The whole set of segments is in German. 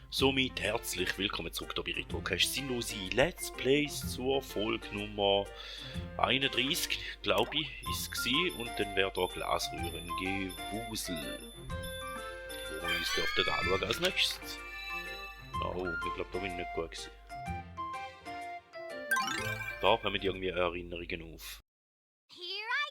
Somit herzlich willkommen zurück hier bei Retrocast Sinnlose Let's Plays zur Folge Nummer 31, glaube ich, ist es gewesen. Und dann wäre da Glasrühren Gewusel. Wo wir uns dürften anschauen als nächstes. Oh, ich glaube, da bin ich nicht gut gewesen. Da kommen irgendwie Erinnerungen auf. Here I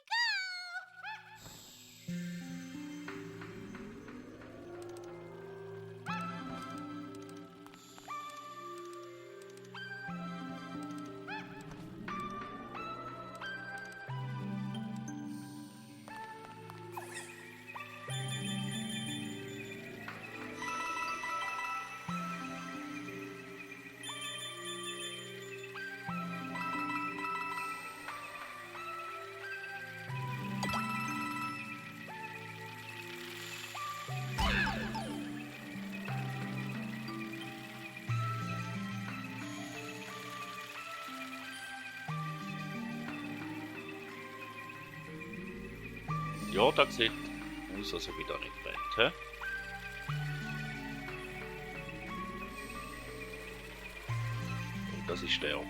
Ja, das sieht aus, als ob ich da nicht brennt, hä? Und das ist der.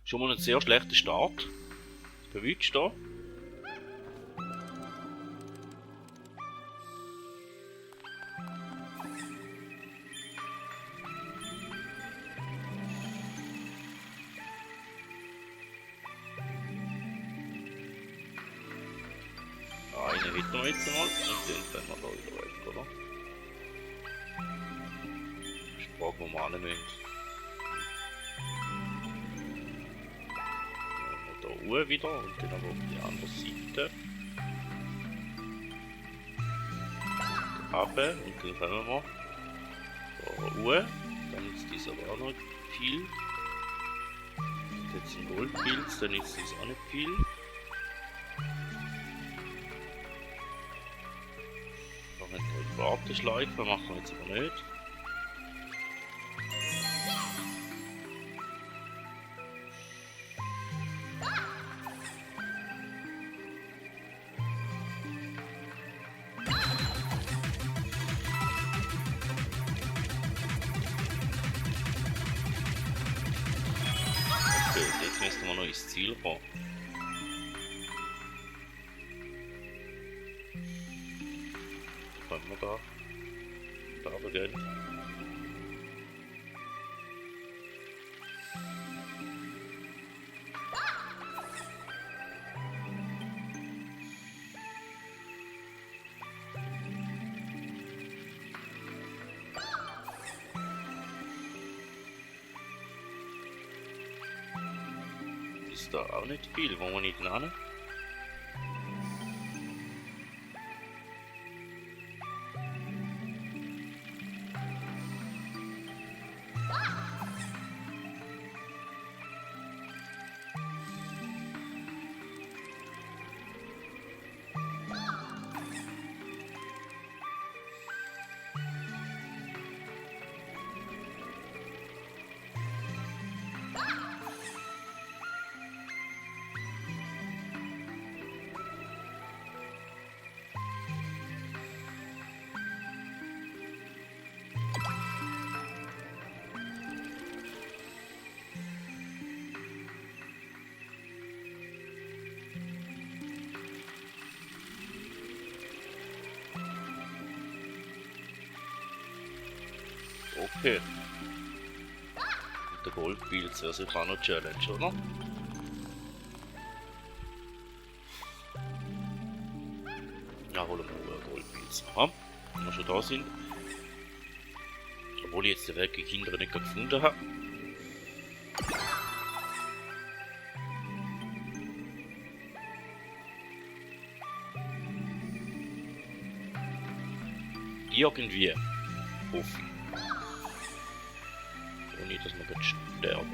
Schon mal ein sehr schlechter Start. Verwünscht da. Einen hätten wir jetzt mal und den können wir da wieder weg, oder? Das ist die Frage, wo wir hin müssen. Da oben wieder und dann aber auf die andere Seite. Runter und dann kommen wir da oben. Dann ist dies aber auch noch viel. Und jetzt ein Goldpilz, dann ist dies auch nicht viel. Die Warteschleife machen wir jetzt aber nicht. Okay, jetzt müssen wir noch ins Ziel kommen. Können wir da gehen? Ist da auch nicht viel, wo wir nicht hin? Okay. Und der Goldpilz wäre sicher auch noch Challenge, oder? Ja, holen wir einen Goldpilz. Aha, wenn wir schon da sind. Obwohl ich jetzt den Weg in Kinder nicht gefunden habe. Irgendwie. Hoffe ich. Ohne dass wir jetzt sterben.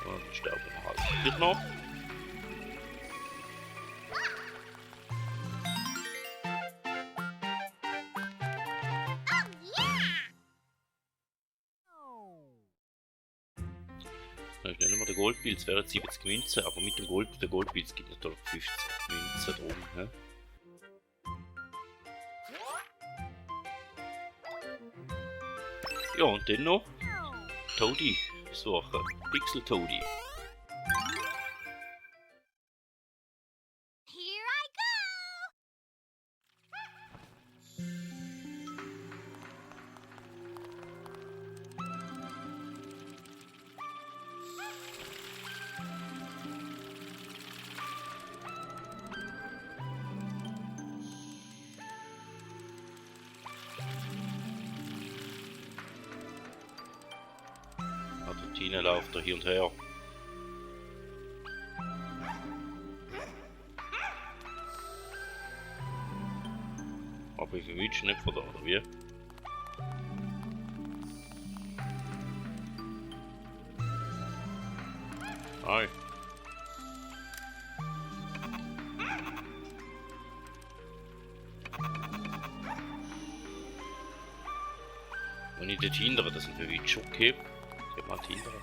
Und sterben wir halt hier noch. Dann ist nicht mehr der Goldpilz, wären 70 Münzen, aber mit dem der Goldpilz gibt natürlich 50 Münzen drum. He? Ja, und dann noch Toadie suchen. Pixel Toadie. Tina läuft da hier und her. Aber ich verwünsche nicht von da, oder wie? Nein. Wenn ich dort hindere, das ist ein verwünscht, okay. Mal hindern.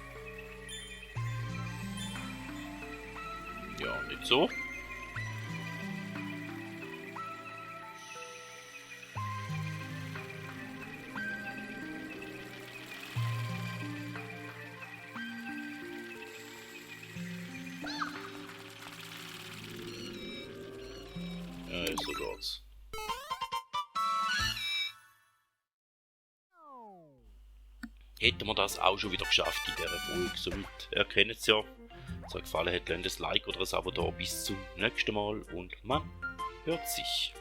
Ja, nicht so. Ja, so geht's. Hätten wir das auch schon wieder geschafft in dieser Folge. Somit erkennt es ja. Wenn es euch gefallen hat, lasst ein Like oder ein Abo da. Bis zum nächsten Mal und man hört sich.